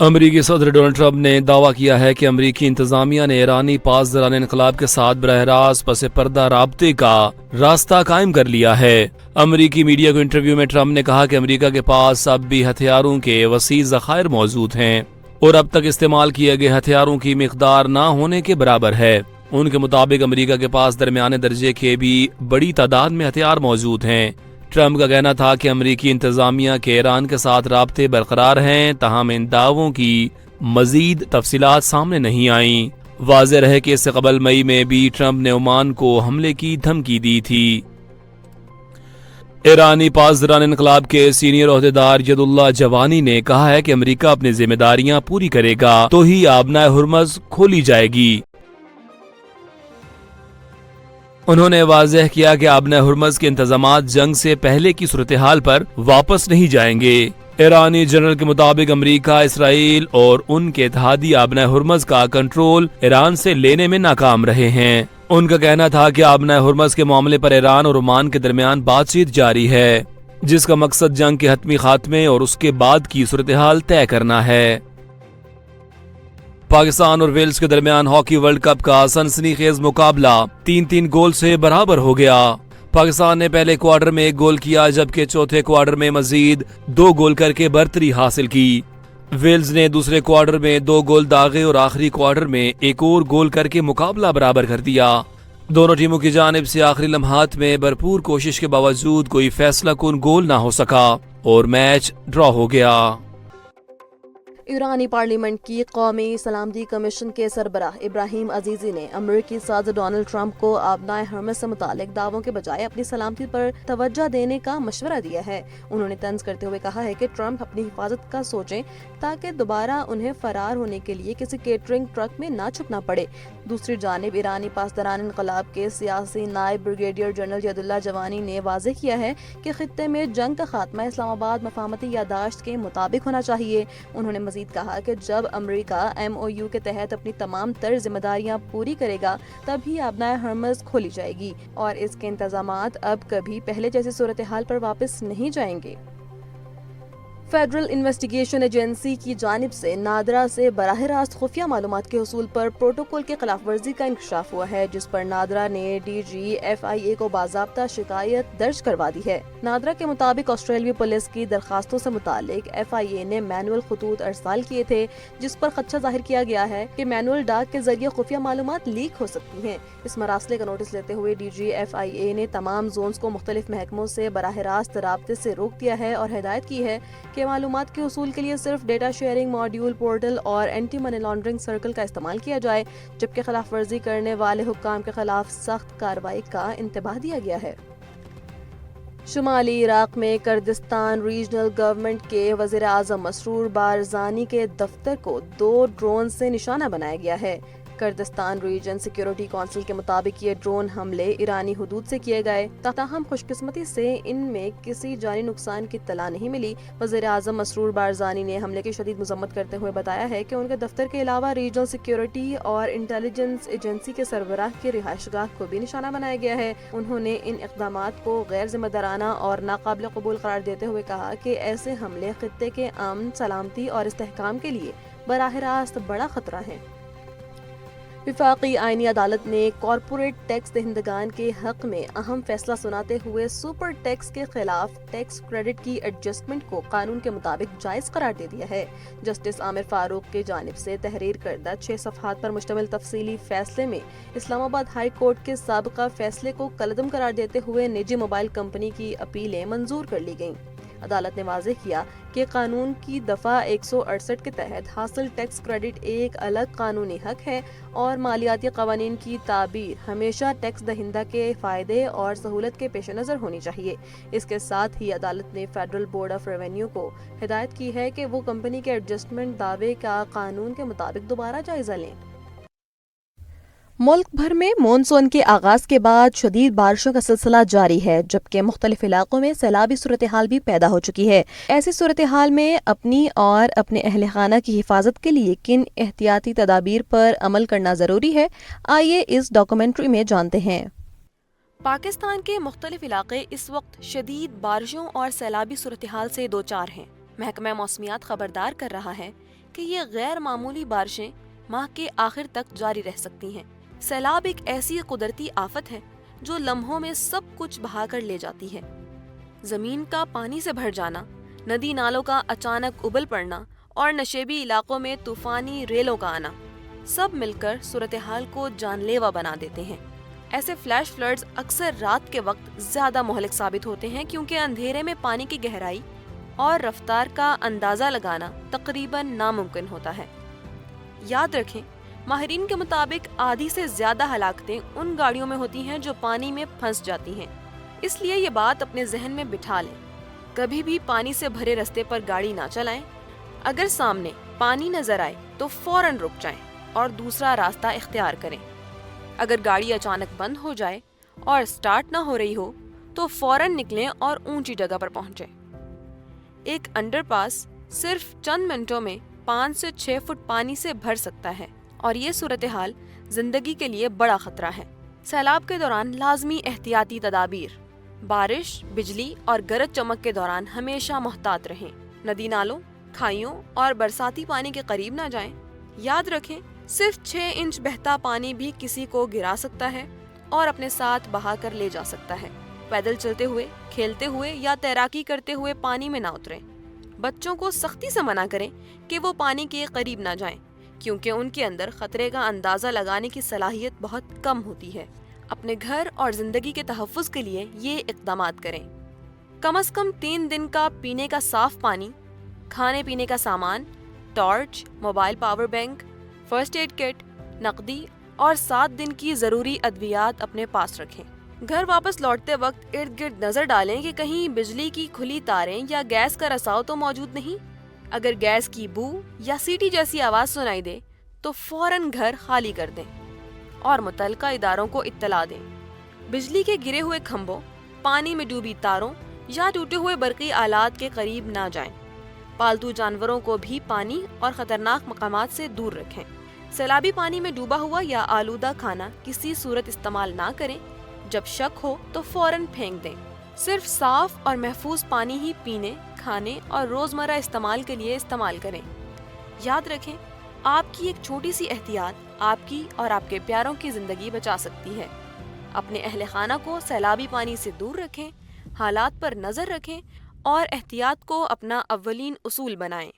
امریکی صدر Donald Trump نے دعویٰ کیا ہے کہ امریکی انتظامیہ نے ایرانی پاسداران انقلاب کے ساتھ براہ راست پس پردہ رابطے کا راستہ قائم کر لیا ہے۔ امریکی میڈیا کو انٹرویو میں ٹرمپ نے کہا کہ امریکہ کے پاس اب بھی ہتھیاروں کے وسیع ذخائر موجود ہیں اور اب تک استعمال کیے گئے ہتھیاروں کی مقدار نہ ہونے کے برابر ہے۔ ان کے مطابق امریکہ کے پاس درمیانے درجے کے بھی بڑی تعداد میں ہتھیار موجود ہیں۔ ٹرمپ کا کہنا تھا کہ امریکی انتظامیہ کے ایران کے ساتھ رابطے برقرار ہیں، تاہم ان دعووں کی مزید تفصیلات سامنے نہیں آئیں۔ واضح رہے کہ اس سے قبل مئی میں بھی ٹرمپ نے عمان کو حملے کی دھمکی دی تھی۔ ایرانی پاسداران انقلاب کے سینئر عہدیدار ید اللہ جوانی نے کہا ہے کہ امریکہ اپنی ذمہ داریاں پوری کرے گا تو ہی آبنائے ہرمز کھولی جائے گی۔ انہوں نے واضح کیا کہ آبنائے ہرمز کے انتظامات جنگ سے پہلے کی صورتحال پر واپس نہیں جائیں گے۔ ایرانی جنرل کے مطابق امریکہ، اسرائیل اور ان کے اتحادی آبنائے ہرمز کا کنٹرول ایران سے لینے میں ناکام رہے ہیں۔ ان کا کہنا تھا کہ آبنائے ہرمز کے معاملے پر ایران اور عمان کے درمیان بات چیت جاری ہے، جس کا مقصد جنگ کے حتمی خاتمے اور اس کے بعد کی صورتحال طے کرنا ہے۔ پاکستان اور ویلز کے درمیان ہاکی ورلڈ کپ کا سنسنی خیز مقابلہ 3-3 گول سے برابر ہو گیا۔ پاکستان نے پہلے کوارٹر میں 1 گول کیا، جبکہ چوتھے کوارٹر میں مزید 2 گول کر کے برتری حاصل کی۔ ویلز نے دوسرے کوارٹر میں 2 گول داغے اور آخری کوارٹر میں 1 اور گول کر کے مقابلہ برابر کر دیا۔ دونوں ٹیموں کی جانب سے آخری لمحات میں بھرپور کوشش کے باوجود کوئی فیصلہ کن گول نہ ہو سکا اور میچ ڈرا ہو گیا۔ ایرانی پارلیمنٹ کی قومی سلامتی کمیشن کے سربراہ ابراہیم عزیزی نے امریکی صدر ڈونلڈ ٹرمپ کو آبنائے ہرمز سے متعلق دعووں کے بجائے اپنی سلامتی پر توجہ دینے کا مشورہ دیا ہے۔ انہوں نے طنز کرتے ہوئے کہا ہے کہ ٹرمپ اپنی حفاظت کا سوچیں تاکہ دوبارہ انہیں فرار ہونے کے لیے کسی کیٹرنگ ٹرک میں نہ چھپنا پڑے۔ دوسری جانب ایرانی پاسداران انقلاب کے سیاسی نائب بریگیڈیئر جنرل ید اللہ جوانی نے واضح کیا ہے کہ خطے میں جنگ کا خاتمہ اسلام آباد مفاہمتی یادداشت کے مطابق ہونا چاہیے۔ انہوں نے مزید کہا کہ جب امریکہ MOU کے تحت اپنی تمام تر ذمہ داریاں پوری کرے گا تب ہی آبنائے ہرمز کھولی جائے گی اور اس کے انتظامات اب کبھی پہلے جیسی صورتحال پر واپس نہیں جائیں گے۔ فیڈرل انویسٹیگیشن ایجنسی کی جانب سے نادرا سے براہ راست خفیہ معلومات کے حصول پر پروٹوکول کی خلاف ورزی کا انکشاف ہوا ہے، جس پر نادرا نے DG FIA کو باضابطہ شکایت درج کروا دی ہے۔ نادرا کے مطابق آسٹریلوی پولیس کی درخواستوں سے متعلق FIA نے مینول خطوط ارسال کیے تھے، جس پر خدشہ ظاہر کیا گیا ہے کہ مینول ڈاک کے ذریعے خفیہ معلومات لیک ہو سکتی ہیں۔ اس مراسلے کا نوٹس لیتے ہوئے DG FIA نے تمام زونز کو مختلف محکموں سے براہ راست رابطے سے روک دیا ہے اور ہدایت کی ہے کہ معلومات کے حصول کے لیے صرف ڈیٹا شیئرنگ ماڈیول پورٹل اور اینٹی منی لانڈرنگ سرکل کا استعمال کیا جائے، جبکہ خلاف ورزی کرنے والے حکام کے خلاف سخت کارروائی کا انتباہ دیا گیا ہے۔ شمالی عراق میں کردستان ریجنل گورنمنٹ کے وزیر اعظم مسرور بارزانی کے دفتر کو 2 ڈرون سے نشانہ بنایا گیا ہے۔ کردستان ریجن سیکیورٹی کونسل کے مطابق یہ ڈرون حملے ایرانی حدود سے کیے گئے، تاہم خوش قسمتی سے ان میں کسی جانی نقصان کی اطلاع نہیں ملی۔ وزیر اعظم مسرور بارزانی نے حملے کی شدید مذمت کرتے ہوئے بتایا ہے کہ ان کے دفتر کے علاوہ ریجنل سیکیورٹی اور انٹیلیجنس ایجنسی کے سربراہ کی رہائش گاہ کو بھی نشانہ بنایا گیا ہے۔ انہوں نے ان اقدامات کو غیر ذمہ دارانہ اور ناقابل قبول قرار دیتے ہوئے کہا کہ ایسے حملے خطے کے امن، سلامتی اور استحکام کے لیے براہ راست بڑا خطرہ ہیں۔ وفاقی آئینی عدالت نے کارپوریٹ ٹیکس دہندگان کے حق میں اہم فیصلہ سناتے ہوئے سپر ٹیکس کے خلاف ٹیکس کریڈٹ کی ایڈجسٹمنٹ کو قانون کے مطابق جائز قرار دے دیا ہے۔ جسٹس عامر فاروق کی جانب سے تحریر کردہ 6 صفحات پر مشتمل تفصیلی فیصلے میں اسلام آباد ہائی کورٹ کے سابقہ فیصلے کو کالعدم قرار دیتے ہوئے نجی موبائل کمپنی کی اپیلیں منظور کر لی گئیں۔ عدالت نے واضح کیا کہ قانون کی دفعہ 168 کے تحت حاصل ٹیکس کریڈٹ ایک الگ قانونی حق ہے اور مالیاتی قوانین کی تعبیر ہمیشہ ٹیکس دہندہ کے فائدے اور سہولت کے پیش نظر ہونی چاہیے۔ اس کے ساتھ ہی عدالت نے فیڈرل بورڈ آف ریونیو کو ہدایت کی ہے کہ وہ کمپنی کے ایڈجسٹمنٹ دعوے کا قانون کے مطابق دوبارہ جائزہ لیں۔ ملک بھر میں مونسون کے آغاز کے بعد شدید بارشوں کا سلسلہ جاری ہے، جبکہ مختلف علاقوں میں سیلابی صورتحال بھی پیدا ہو چکی ہے۔ ایسی صورتحال میں اپنی اور اپنے اہل خانہ کی حفاظت کے لیے کن احتیاطی تدابیر پر عمل کرنا ضروری ہے، آئیے اس ڈاکومنٹری میں جانتے ہیں۔ پاکستان کے مختلف علاقے اس وقت شدید بارشوں اور سیلابی صورتحال سے دوچار ہیں۔ محکمہ موسمیات خبردار کر رہا ہے کہ یہ غیر معمولی بارشیں ماہ کے آخر تک جاری رہ سکتی ہیں۔ سیلاب ایک ایسی قدرتی آفت ہے جو لمحوں میں سب کچھ بہا کر لے جاتی ہے۔ زمین کا پانی سے بھر جانا، ندی نالوں کا اچانک ابل پڑنا اور نشیبی علاقوں میں طوفانی ریلوں کا آنا، سب مل کر صورتحال کو جان لیوا بنا دیتے ہیں۔ ایسے فلیش فلڈز اکثر رات کے وقت زیادہ مہلک ثابت ہوتے ہیں کیونکہ اندھیرے میں پانی کی گہرائی اور رفتار کا اندازہ لگانا تقریباً ناممکن ہوتا ہے۔ یاد رکھیں، ماہرین کے مطابق آدھی سے زیادہ ہلاکتیں ان گاڑیوں میں ہوتی ہیں جو پانی میں پھنس جاتی ہیں۔ اس لیے یہ بات اپنے ذہن میں بٹھا لیں، کبھی بھی پانی سے بھرے رستے پر گاڑی نہ چلائیں۔ اگر سامنے پانی نظر آئے تو فوراً رک جائیں اور دوسرا راستہ اختیار کریں۔ اگر گاڑی اچانک بند ہو جائے اور سٹارٹ نہ ہو رہی ہو تو فوراً نکلیں اور اونچی جگہ پر پہنچیں۔ ایک انڈر پاس صرف چند منٹوں میں 5 سے 6 فٹ پانی سے بھر سکتا ہے اور یہ صورتحال زندگی کے لیے بڑا خطرہ ہے۔ سیلاب کے دوران لازمی احتیاطی تدابیر: بارش، بجلی اور گرج چمک کے دوران ہمیشہ محتاط رہیں۔ ندی نالوں، کھائیوں اور برساتی پانی کے قریب نہ جائیں۔ یاد رکھیں، صرف 6 انچ بہتا پانی بھی کسی کو گرا سکتا ہے اور اپنے ساتھ بہا کر لے جا سکتا ہے۔ پیدل چلتے ہوئے، کھیلتے ہوئے یا تیراکی کرتے ہوئے پانی میں نہ اتریں۔ بچوں کو سختی سے منع کریں کہ وہ پانی کے قریب نہ جائیں کیونکہ ان کے اندر خطرے کا اندازہ لگانے کی صلاحیت بہت کم ہوتی ہے۔ اپنے گھر اور زندگی کے تحفظ کے لیے یہ اقدامات کریں۔ کم از کم 3 دن کا پینے کا صاف پانی، کھانے پینے کا سامان، torch, mobile power bank, first aid kit, نقدی اور 7 دن کی ضروری ادویات اپنے پاس رکھیں۔ گھر واپس لوٹتے وقت ارد گرد نظر ڈالیں کہ کہیں بجلی کی کھلی تاریں یا گیس کا رساؤ تو موجود نہیں۔ اگر گیس کی بو یا سیٹی جیسی آواز سنائی دے تو فوراً گھر خالی کر دیں اور متعلقہ اداروں کو اطلاع دیں۔ بجلی کے گرے ہوئے کھمبوں، پانی میں ڈوبی تاروں یا ٹوٹے ہوئے برقی آلات کے قریب نہ جائیں۔ پالتو جانوروں کو بھی پانی اور خطرناک مقامات سے دور رکھیں۔ سیلابی پانی میں ڈوبا ہوا یا آلودہ کھانا کسی صورت استعمال نہ کریں۔ جب شک ہو تو فوراً پھینک دیں۔ صرف صاف اور محفوظ پانی ہی پینے، کھانے اور روزمرہ استعمال کے لیے استعمال کریں۔ یاد رکھیں، آپ کی ایک چھوٹی سی احتیاط آپ کی اور آپ کے پیاروں کی زندگی بچا سکتی ہے۔ اپنے اہل خانہ کو سیلابی پانی سے دور رکھیں، حالات پر نظر رکھیں اور احتیاط کو اپنا اولین اصول بنائیں۔